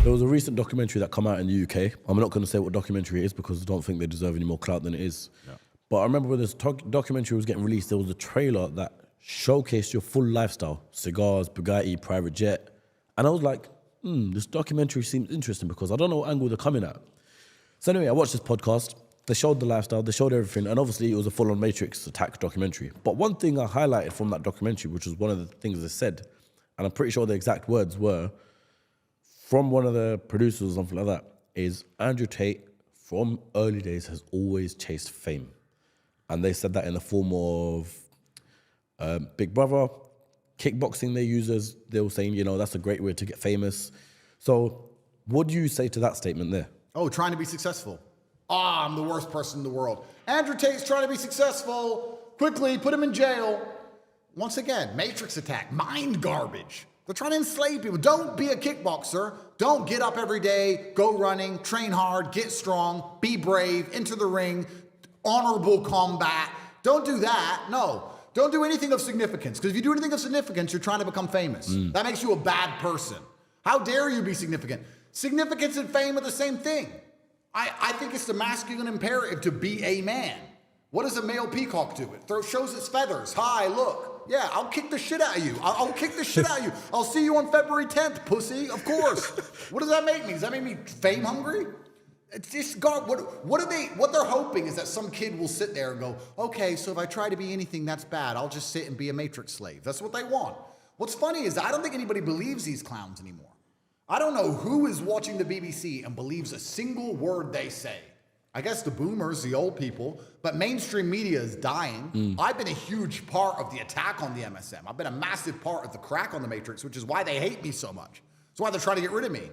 There was a recent documentary that come out in the UK. I'm not going to say what documentary it is because I don't think they deserve any more clout than it is. Yeah. But I remember when this documentary was getting released, there was a trailer that showcased your full lifestyle. Cigars, Bugatti, private jet. And I was like, this documentary seems interesting because I don't know what angle they're coming at. So anyway, I watched this podcast. They showed the lifestyle, they showed everything, and obviously it was a full-on Matrix attack documentary. But one thing I highlighted from that documentary, which was one of the things they said, and I'm pretty sure the exact words were, from one of the producers or something like that, is Andrew Tate, from early days, has always chased fame. And they said that in the form of Big Brother, kickboxing they were saying, that's a great way to get famous. So what do you say to that statement there? Oh, trying to be successful. I'm the worst person in the world. Andrew Tate's trying to be successful. Quickly, put him in jail. Once again, Matrix attack, mind garbage. They're trying to enslave people. Don't be a kickboxer. Don't get up every day, go running, train hard, get strong, be brave, enter the ring, honorable combat. Don't do that. No. Don't do anything of significance. Because if you do anything of significance, you're trying to become famous. That makes you a bad person. How dare you be significant? Significance and fame are the same thing. I think it's the masculine imperative to be a man. What does a male peacock do? It shows its feathers. Hi, look. Yeah, I'll kick the shit out of you. I'll kick the shit out of you. I'll see you on February 10th, pussy. Of course. What does that make me? Does that make me fame hungry? It's just God. What they're hoping is that some kid will sit there and go, okay, so if I try to be anything that's bad, I'll just sit and be a Matrix slave. That's what they want. What's funny is I don't think anybody believes these clowns anymore. I don't know who is watching the BBC and believes a single word they say. I guess the boomers, the old people, but mainstream media is dying. I've been a huge part of the attack on the MSM. I've been a massive part of the crack on the Matrix, which is why they hate me so much. That's why they're trying to get rid of me.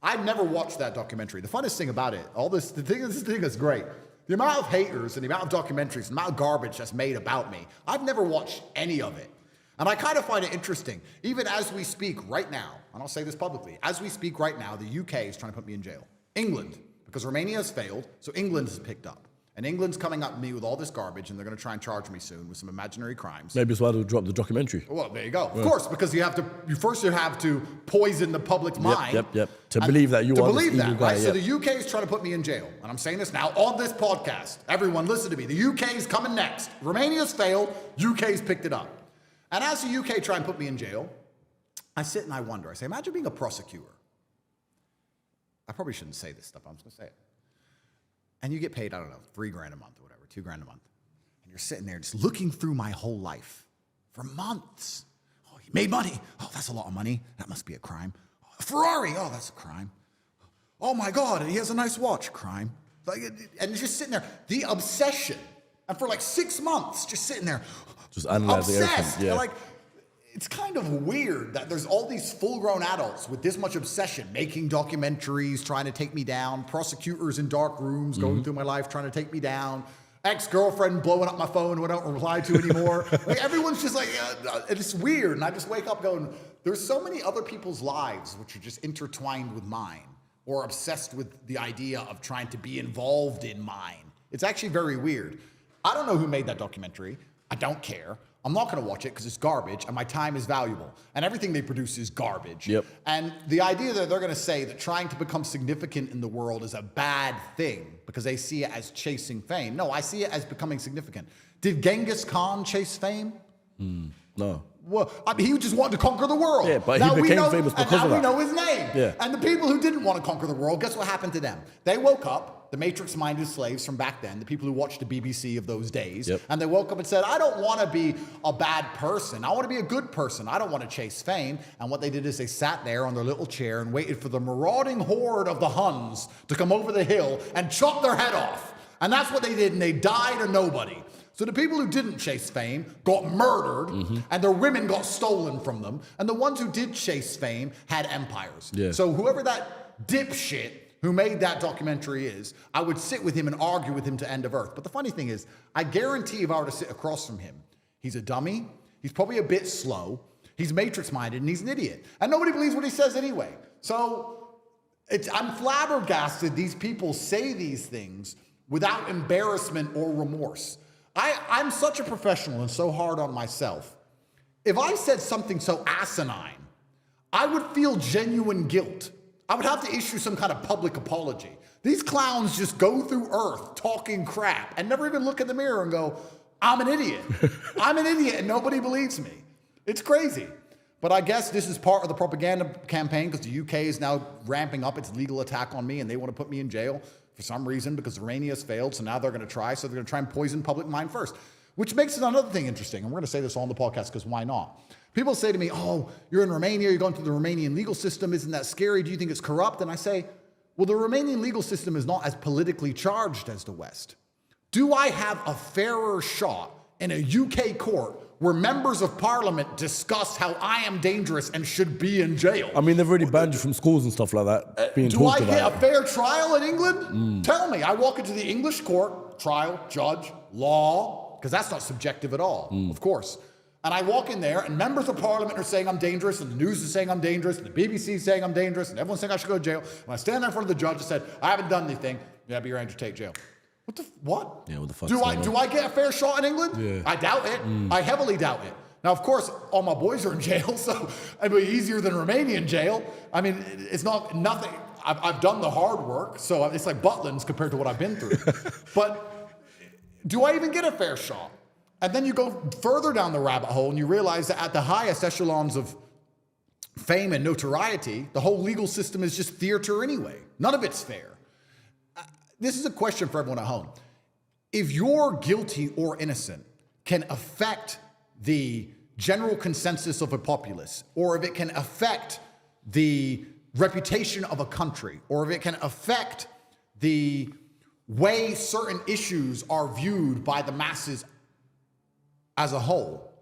I've never watched that documentary. The funnest thing about it, this thing is great. The amount of haters and the amount of documentaries, the amount of garbage that's made about me, I've never watched any of it. And I kind of find it interesting, even as we speak right now, and I'll say this publicly, as we speak right now, the UK is trying to put me in jail. England, because Romania has failed, so England has picked up. And England's coming up to me with all this garbage, and they're going to try and charge me soon with some imaginary crimes. Maybe it's why they'll drop the documentary. Well, there you go. Yeah. Of course, because you have to poison the public's mind. Yep. To believe that you are this evil guy. Right? So the UK is trying to put me in jail. And I'm saying this now on this podcast. Everyone listen to me. The UK is coming next. Romania's failed. UK's picked it up. And as the UK try and put me in jail, I sit and I wonder. I say, imagine being a prosecutor. I probably shouldn't say this stuff. I'm just going to say it. And you get paid, I don't know, $3,000 a month or whatever, $2,000 a month. And you're sitting there just looking through my whole life for months. Oh, he made money. Oh, that's a lot of money. That must be a crime. Oh, a Ferrari. Oh, that's a crime. Oh my God, and he has a nice watch. Crime. And just sitting there. The obsession. And for like 6 months, just sitting there. Just analyzing obsessed. everything. Yeah. It's kind of weird that there's all these full-grown adults with this much obsession, making documentaries, trying to take me down, prosecutors in dark rooms going through my life trying to take me down, ex-girlfriend blowing up my phone who I don't reply to anymore. Everyone's just like, it's weird. And I just wake up going, there's so many other people's lives which are just intertwined with mine or obsessed with the idea of trying to be involved in mine. It's actually very weird. I don't know who made that documentary. I don't care. I'm not going to watch it because it's garbage and my time is valuable. And everything they produce is garbage. Yep. And the idea that they're going to say that trying to become significant in the world is a bad thing because they see it as chasing fame. No, I see it as becoming significant. Did Genghis Khan chase fame? No. Well, he just wanted to conquer the world. Yeah, but he became famous because of that. And now we know his name. Yeah. And the people who didn't want to conquer the world, guess what happened to them? They woke up, the Matrix-minded slaves from back then, the people who watched the BBC of those days, and they woke up and said, I don't want to be a bad person. I want to be a good person. I don't want to chase fame. And what they did is they sat there on their little chair and waited for the marauding horde of the Huns to come over the hill and chop their head off. And that's what they did, and they died a nobody. So the people who didn't chase fame got murdered, and their women got stolen from them, and the ones who did chase fame had empires. Yeah. So whoever that dipshit who made that documentary is, I would sit with him and argue with him to end of earth. But the funny thing is, I guarantee if I were to sit across from him, he's a dummy, he's probably a bit slow, he's matrix-minded, and he's an idiot. And nobody believes what he says anyway. So I'm flabbergasted these people say these things without embarrassment or remorse. I'm such a professional and so hard on myself. If I said something so asinine, I would feel genuine guilt. I would have to issue some kind of public apology. These clowns just go through Earth talking crap and never even look in the mirror and go, I'm an idiot. I'm an idiot and nobody believes me. It's crazy. But I guess this is part of the propaganda campaign because the UK is now ramping up its legal attack on me and they want to put me in jail for some reason because Romania has failed. So now they're going to try. So they're going to try and poison public mind first, which makes it another thing interesting. And we're going to say this all on the podcast because why not? People say to me, oh, you're in Romania, you're going through the Romanian legal system. Isn't that scary? Do you think it's corrupt? And I say, well, the Romanian legal system is not as politically charged as the West. Do I have a fairer shot in a UK court where members of parliament discuss how I am dangerous and should be in jail? I mean, they've already banned you from schools and stuff like that. Do I get a fair trial in England? Tell me. I walk into the English court, trial, judge, law, because that's not subjective at all, of course. And I walk in there, and members of parliament are saying I'm dangerous, and the news is saying I'm dangerous, and the BBC is saying I'm dangerous, and everyone's saying I should go to jail. When I stand there in front of the judge and said, I haven't done anything, yeah, but you're Andrew Tate jail. What? Yeah, what the fuck? Do I get a fair shot in England? Yeah. I doubt it. I heavily doubt it. Now, of course, all my boys are in jail, so it'd be easier than Romanian jail. I mean, it's nothing. I've done the hard work, so it's like Butlins compared to what I've been through. But do I even get a fair shot? And then you go further down the rabbit hole and you realize that at the highest echelons of fame and notoriety, the whole legal system is just theater anyway. None of it's fair. This is a question for everyone at home. If you're guilty or innocent can affect the general consensus of a populace, or if it can affect the reputation of a country, or if it can affect the way certain issues are viewed by the masses as a whole,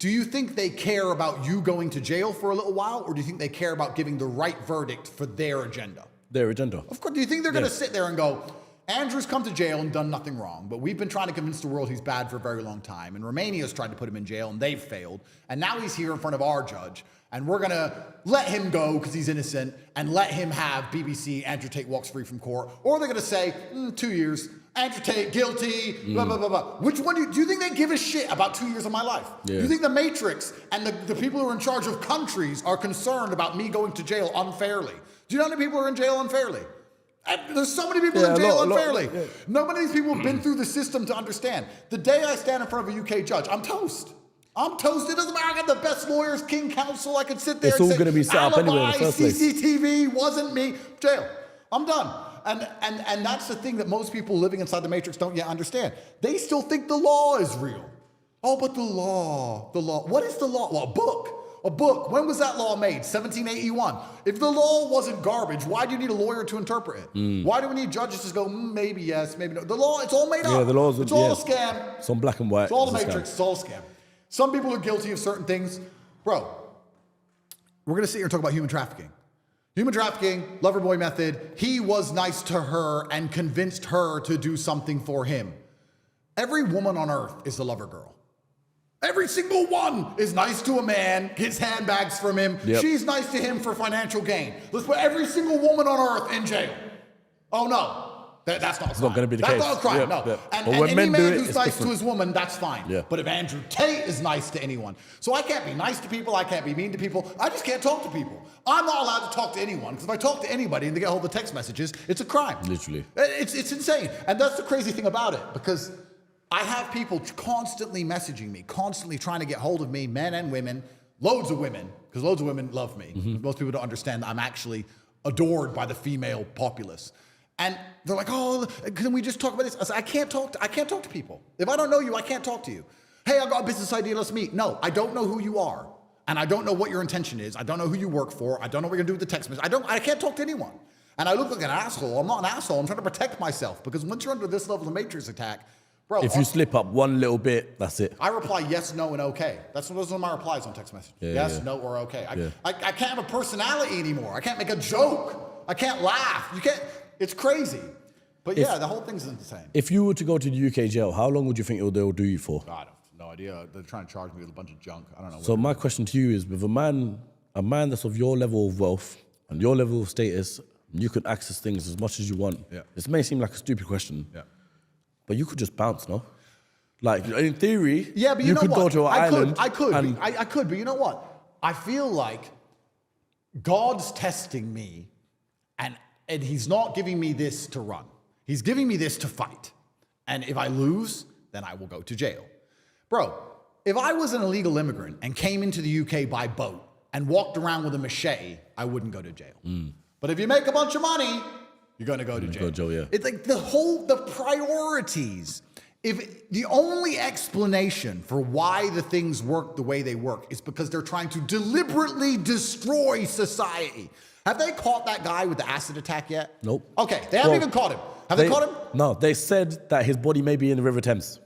do you think they care about you going to jail for a little while, or do you think they care about giving the right verdict for their agenda? Their agenda. Of course. Do you think they're going to sit there and go, Andrew's come to jail and done nothing wrong, but we've been trying to convince the world he's bad for a very long time, and Romania's tried to put him in jail, and they've failed, and now he's here in front of our judge, and we're going to let him go because he's innocent, and let him have BBC, Andrew Tate walks free from court, or they're going to say, 2 years, Andrew Tate, guilty, blah, blah, blah, blah. Which one do you think they give a shit about 2 years of my life? Yeah. Do you think the Matrix and the people who are in charge of countries are concerned about me going to jail unfairly? Do you know how many people are in jail unfairly? There's so many people in jail unfairly. Yeah. Nobody of these people have been through the system to understand. The day I stand in front of a UK judge, I'm toast. I'm toast. It doesn't matter. I got the best lawyers, king counsel. I can sit there it's and all going to be set up anyway in the first place. CCTV wasn't me. Jail. I'm done. And that's the thing that most people living inside the Matrix don't yet understand. They still think the law is real. Oh, but the law. What is the law? Well, a book. When was that law made? 1781. If the law wasn't garbage, why do you need a lawyer to interpret it? Why do we need judges to go, maybe yes, maybe no? The law, it's all made up. Yeah, the law's it's all a scam. It's on black and white. It's all the Matrix. It's all a scam. Some people are guilty of certain things. Bro, we're going to sit here and talk about human trafficking. Human trafficking, lover boy method. He was nice to her and convinced her to do something for him. Every woman on earth is a lover girl. Every single one is nice to a man, gets handbags from him. Yep. She's nice to him for financial gain. Let's put every single woman on earth in jail. Oh no. That's not a crime. Not going to be the case. That's not a crime, yep, no. Yep. And any man who's nice different. to his woman, that's fine. Yeah. But if Andrew Tate is nice to anyone, so I can't be nice to people, I can't be mean to people, I just can't talk to people. I'm not allowed to talk to anyone, because if I talk to anybody and they get hold of the text messages, it's a crime. Literally. It's insane. And that's the crazy thing about it, because I have people constantly messaging me, constantly trying to get hold of me, men and women, loads of women, because loads of women love me. Mm-hmm. Most people don't understand that I'm actually adored by the female populace. And they're like, oh, can we just talk about this? I said, I can't talk to people. If I don't know you, I can't talk to you. Hey, I got a business idea, let's meet. No, I don't know who you are. And I don't know what your intention is. I don't know who you work for. I don't know what you're gonna do with the text message. I can't talk to anyone. And I look like an asshole. I'm not an asshole. I'm trying to protect myself, because once you're under this level of matrix attack, bro. If you slip up one little bit, that's it. I reply yes, no, and okay. Those are my replies on text message. Yeah, yes, yeah. no, or okay. Yeah. I can't have a personality anymore. I can't make a joke. I can't laugh. You can't. It's crazy. But yeah, the whole thing's insane. If you were to go to the UK jail, how long would you think they'll do you for? I have no idea. They're trying to charge me with a bunch of junk. I don't know. So my question to you is, with a man that's of your level of wealth and your level of status, you could access things as much as you want. Yeah. This may seem like a stupid question. Yeah. But you could just bounce, no? Like, in theory, yeah, but you know could what? go to an island. I could, but you know what? I feel like God's testing me And he's not giving me this to run. He's giving me this to fight. And if I lose, then I will go to jail. Bro, if I was an illegal immigrant and came into the UK by boat and walked around with a machete, I wouldn't go to jail. But if you make a bunch of money, you're going to go to jail. Go to jail, yeah. It's like the priorities. If the only explanation for why the things work the way they work is because they're trying to deliberately destroy society. Have they caught that guy with the acid attack yet? Nope. Okay, they haven't even caught him. Have they caught him? No, they said that his body may be in the River Thames.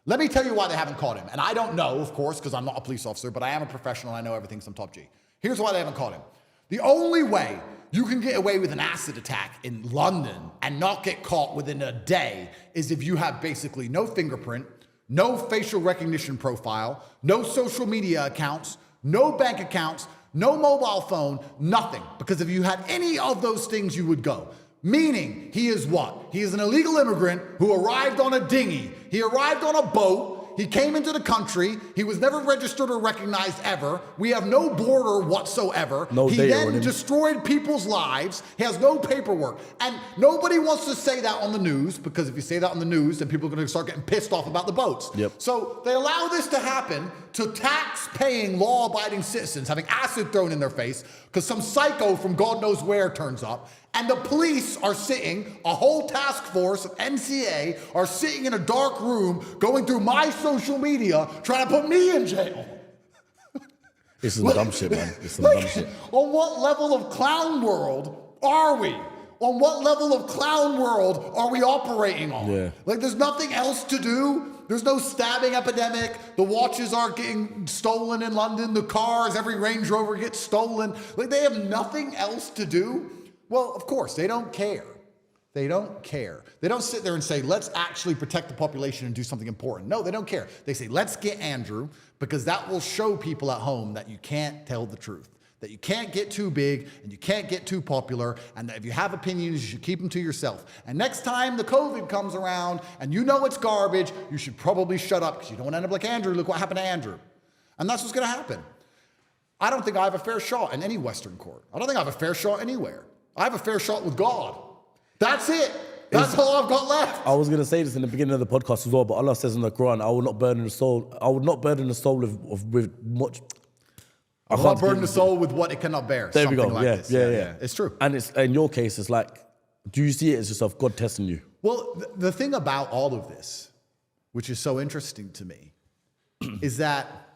Let me tell you why they haven't caught him. And I don't know, of course, because I'm not a police officer, but I am a professional and I know everything some top G. Here's why they haven't caught him. The only way you can get away with an acid attack in London and not get caught within a day is if you have basically no fingerprint, no facial recognition profile, no social media accounts, no bank accounts, no mobile phone, nothing. Because if you had any of those things, you would go. Meaning, he is what? He is an illegal immigrant who arrived on a dinghy. He arrived on a boat. He came into the country. He was never registered or recognized ever. We have no border whatsoever. No he data then on him. destroyed people's lives. He has no paperwork. And nobody wants to say that on the news, because if you say that on the news, then people are going to start getting pissed off about the boats. Yep. So they allow this to happen to tax-paying, law-abiding citizens having acid thrown in their face because some psycho from God knows where turns up. And the police are sitting, a whole task force of NCA are sitting in a dark room going through my social media trying to put me in jail. This is some dumb shit, man. This is some dumb shit. On what level of clown world are we? On what level of clown world are we operating on? Yeah. Like, there's nothing else to do. There's no stabbing epidemic. The watches are getting stolen in London. The cars, every Range Rover gets stolen. Like, they have nothing else to do. Well, of course, they don't care. They don't care. They don't sit there and say, let's actually protect the population and do something important. No, they don't care. They say, let's get Andrew, because that will show people at home that you can't tell the truth, that you can't get too big and you can't get too popular, and that if you have opinions, you should keep them to yourself. And next time the COVID comes around and you know it's garbage, you should probably shut up because you don't want to end up like Andrew. Look what happened to Andrew. And that's what's going to happen. I don't think I have a fair shot in any Western court. I don't think I have a fair shot anywhere. I have a fair shot with God. That's it. That's all I've got left. I was going to say this in the beginning of the podcast as well, but Allah says in the Quran, I will not burden the soul. I will not burden the soul with much. I will not burden the soul with what it cannot bear. There we go. Like this. Yeah. It's true. And it's in your case, it's like, do you see it as yourself, God testing you? Well, the thing about all of this, which is so interesting to me, is that